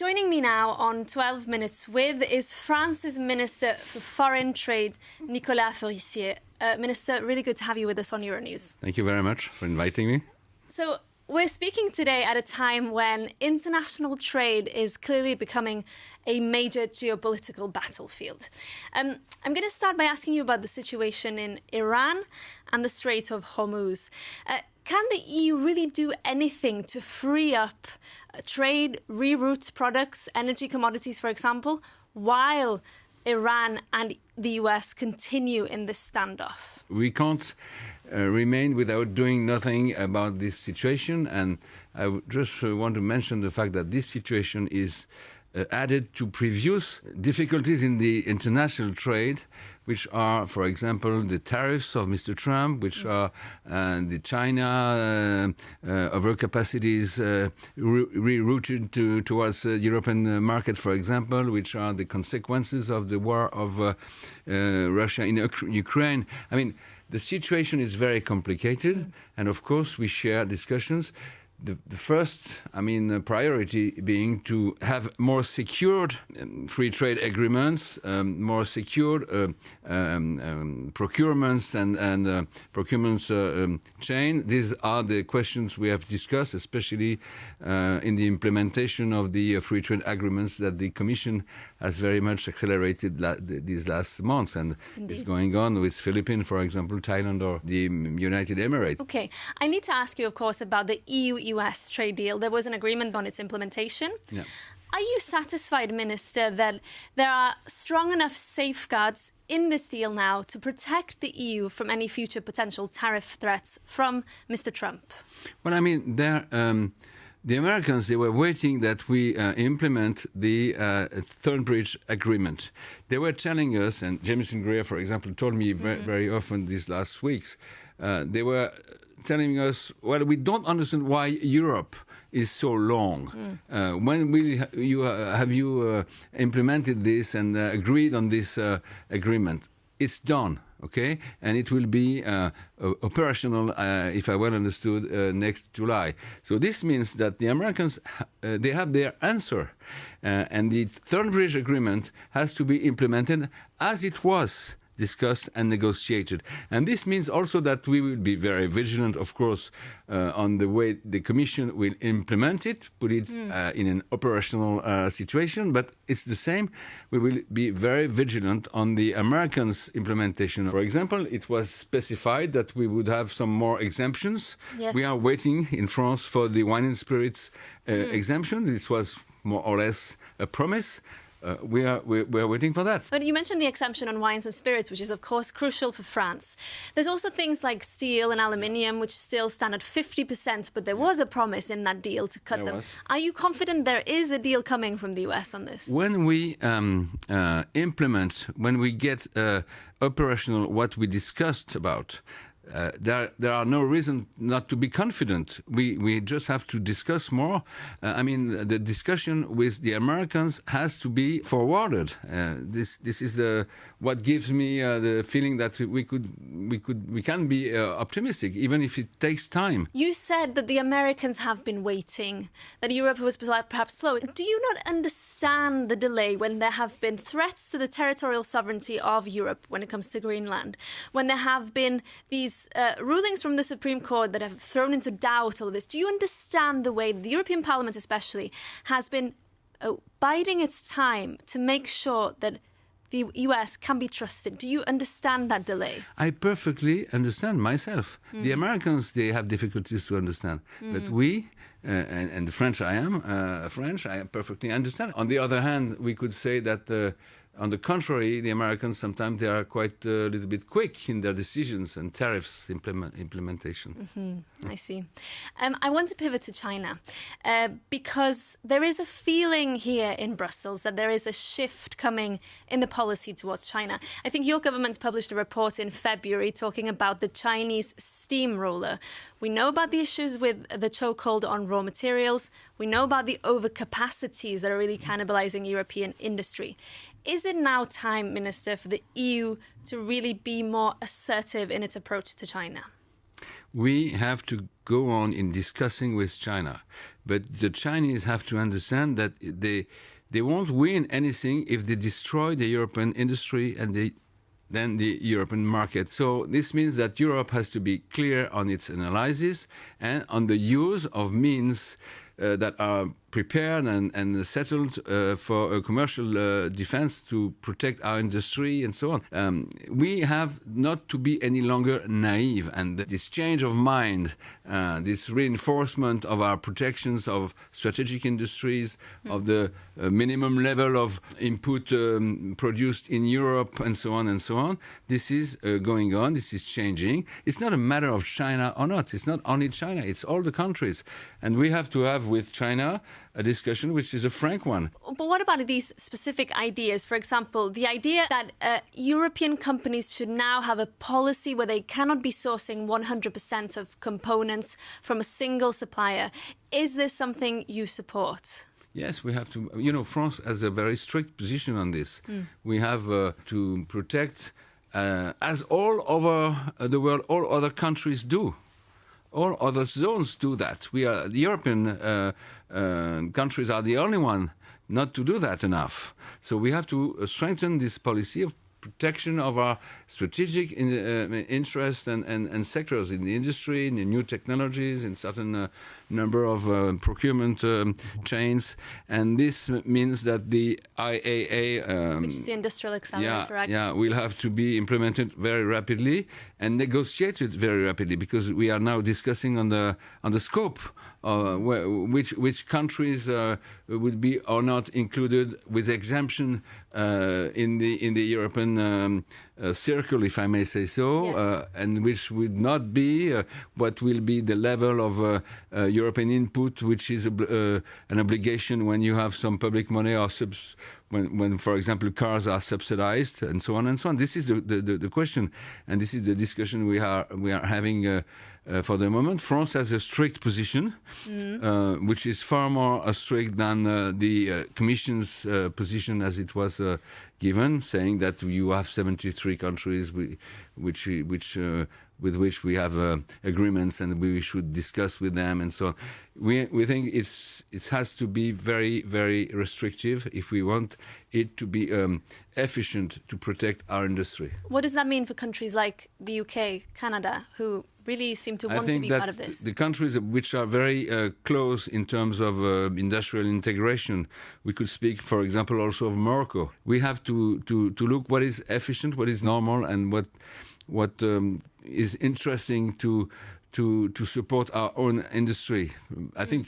Joining me now on 12 Minutes With is France's Minister for Foreign Trade, Nicolas Forissier. Minister, really good to have you with us on Euronews. Thank you very much for inviting me. So, we're speaking today at a time when international trade is clearly becoming a major geopolitical battlefield. I'm going to start by asking you about the situation in Iran and the Strait of Hormuz. Can the EU really do anything to free up trade, reroute products, energy commodities, for example, while Iran and the US continue in this standoff? We can't remain without doing nothing about this situation. And I just want to mention the fact that this situation is added to previous difficulties in the international trade, which are, for example, the tariffs of Mr. Trump, which are the China overcapacities rerouted towards the European market, for example, which are the consequences of the war of Russia in Ukraine. I mean, the situation is very complicated, and of course we share discussions. The first, priority being to have more secured free trade agreements, more secured procurements and procurements chain. These are the questions we have discussed, especially in the implementation of the free trade agreements that the Commission has very much accelerated these last months, and is going on with Philippines, for example, Thailand or the United Emirates. Okay, I need to ask you, of course, about the EU-US trade deal. There was an agreement on its implementation. Yeah. Are you satisfied, Minister, that there are strong enough safeguards in this deal now to protect the EU from any future potential tariff threats from Mr. Trump? Well, the Americans, they were waiting that we implement the Third Bridge Agreement. They were telling us, and Jameson Greer, for example, told me very often these last weeks, they were telling us, well, we don't understand why Europe is so long. When will have you implemented this and agreed on this agreement? It's done. Okay, and it will be operational, if I well understood, next July. So this means that the Americans, they have their answer, and the Third Bridge Agreement has to be implemented as it was discussed and negotiated. And this means also that we will be very vigilant, of course, on the way the Commission will implement it, put it in an operational situation, but it's the same. We will be very vigilant on the Americans' implementation. For example, it was specified that we would have some more exemptions. Yes. We are waiting in France for the wine and spirits exemption. This was more or less a promise. We are waiting for that. But you mentioned the exemption on wines and spirits, which is, of course, crucial for France. There's also things like steel and aluminium, which still stand at 50%, but there was a promise in that deal to cut them. Are you confident there is a deal coming from the US on this? When we implement, when we get operational what we discussed about, there are no reason not to be confident. We just have to discuss more. The discussion with the Americans has to be forwarded. This is what gives me the feeling that we can be optimistic, even if it takes time. You said that the Americans have been waiting, that Europe was perhaps slow. Do you not understand the delay when there have been threats to the territorial sovereignty of Europe when it comes to Greenland, when there have been these rulings from the Supreme Court that have thrown into doubt all of this? Do you understand the way the European Parliament especially has been biding its time to make sure that the US can be trusted? Do you understand that delay? I perfectly understand myself. The Americans, they have difficulties to understand. But we, and the French, I am French, I perfectly understand. On the other hand, we could say that on the contrary, the Americans, sometimes they are quite a little bit quick in their decisions and tariffs implementation. I see. I want to pivot to China because there is a feeling here in Brussels that there is a shift coming in the policy towards China. I think your government published a report in February talking about the Chinese steamroller. We know about the issues with the chokehold on raw materials. We know about the overcapacities that are really cannibalizing European industry. Is it now time, Minister, for the EU to really be more assertive in its approach to China? We have to go on in discussing with China, but the Chinese have to understand that they won't win anything if they destroy the European industry and then the European market. So this means that Europe has to be clear on its analysis and on the use of means that are prepared and settled for a commercial defense to protect our industry and so on. We have not to be any longer naive, and this change of mind, this reinforcement of our protections of strategic industries, of the minimum level of input produced in Europe and so on, this is going on, this is changing. It's not a matter of China or not. It's not only China, it's all the countries. And we have to have with China a discussion which is a frank one. But what about these specific ideas? For example, the idea that European companies should now have a policy where they cannot be sourcing 100% of components from a single supplier. Is this something you support? Yes, we have to. You know, France has a very strict position on this. We have to protect, as all over the world, all other countries do. All other zones do that. The European countries are the only one not to do that enough. So we have to strengthen this policy of protection of our strategic interests and sectors in the industry, in the new technologies, in certain number of procurement chains. And this means that the IAA... which is the Industrial Accelerator Act. Yeah, will have to be implemented very rapidly and negotiated very rapidly, because we are now discussing on the scope which countries would be or not included with exemption in the European circle, if I may say so, yes. And which would not be what will be the level of European input, which is an obligation when you have some public money or when, for example, cars are subsidized and so on and so on. This is the question, and this is the discussion we are having. For the moment, France has a strict position, which is far more strict than the Commission's position as it was given, saying that you have 73 countries with which we have agreements and we should discuss with them and so on. We think it has to be very, very restrictive if we want it to be efficient to protect our industry. What does that mean for countries like the UK, Canada, who really seem to want to be part of this? The countries which are very close in terms of industrial integration, we could speak, for example, also of Morocco. We have to look what is efficient, what is normal, and what is interesting to support our own industry. I think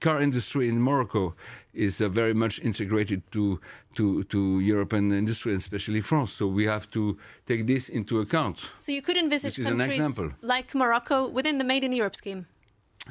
car industry in Morocco is very much integrated to European industry, and especially France. So we have to take this into account. So you could envisage countries like Morocco within the Made in Europe scheme?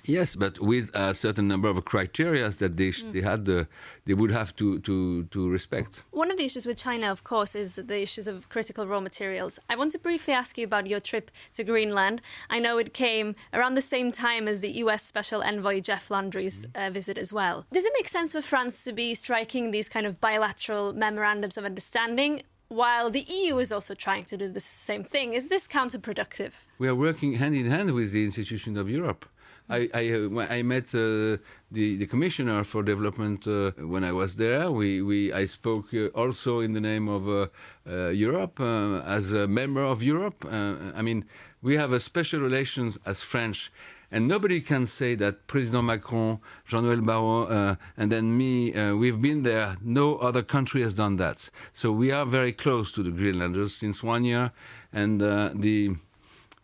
Yes, but with a certain number of criteria that they would have to respect. One of the issues with China, of course, is the issues of critical raw materials. I want to briefly ask you about your trip to Greenland. I know it came around the same time as the US Special Envoy Jeff Landry's visit as well. Does it make sense for France to be striking these kind of bilateral memorandums of understanding while the EU is also trying to do the same thing? Is this counterproductive? We are working hand in hand with the institutions of Europe. I met the Commissioner for Development when I was there. I spoke also in the name of Europe as a member of Europe. I mean, we have a special relations as French, and nobody can say that President Macron, Jean-Noël Barrot, and then me, we've been there. No other country has done that. So we are very close to the Greenlanders since 1 year, and the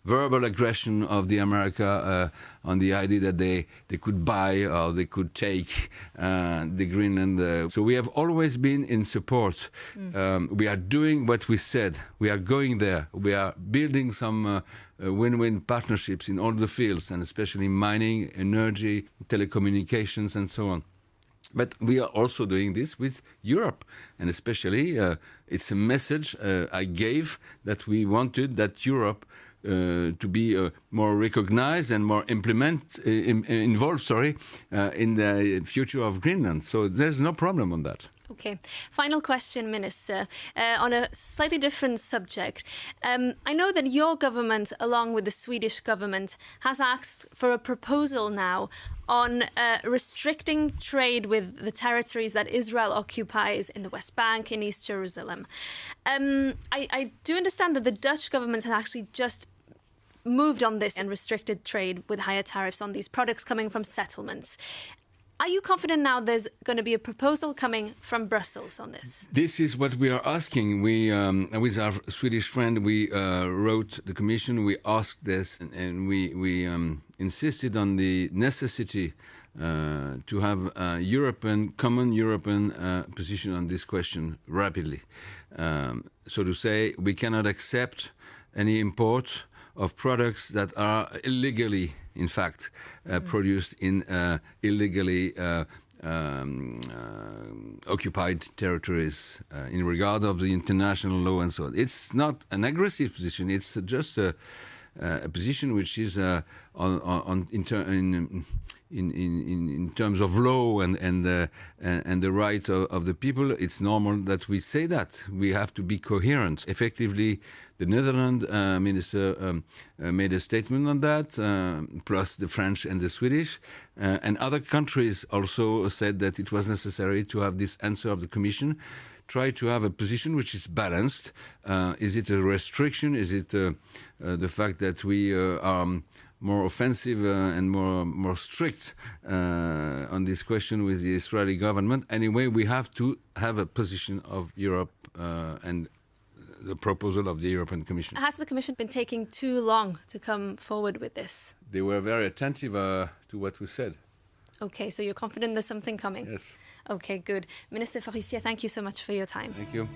verbal aggression of the America on the idea that they could buy or they could take the Greenland. So we have always been in support. We are doing what we said. We are going there. We are building some win-win partnerships in all the fields, and especially mining, energy, telecommunications, and so on. But we are also doing this with Europe, and especially it's a message I gave that we wanted that Europe to be more recognized and more involved in the future of Greenland. So there's no problem on that. Okay. Final question, Minister, on a slightly different subject. I know that your government, along with the Swedish government, has asked for a proposal now on restricting trade with the territories that Israel occupies in the West Bank, in East Jerusalem. I do understand that the Dutch government has actually just moved on this and restricted trade with higher tariffs on these products coming from settlements. Are you confident now there's going to be a proposal coming from Brussels on this? This is what we are asking. We, with our Swedish friend, we wrote the Commission, we asked this, and we insisted on the necessity to have a common European position on this question rapidly. So to say, we cannot accept any import of products that are illegally, in fact, produced in illegally occupied territories in regard of the international law and so on. It's not an aggressive position. It's just a position which is in terms of law and the right of the people. It's normal that we say that. We have to be coherent. Effectively, the Netherlands minister made a statement on that, plus the French and the Swedish. And other countries also said that it was necessary to have this answer of the Commission, try to have a position which is balanced. Is it a restriction? Is it the fact that we are more offensive and more strict on this question with the Israeli government? Anyway, we have to have a position of Europe and the proposal of the European Commission. Has the Commission been taking too long to come forward with this? They were very attentive to what we said. Okay, so you're confident there's something coming? Yes. Okay, good. Minister Faricia, thank you so much for your time. Thank you.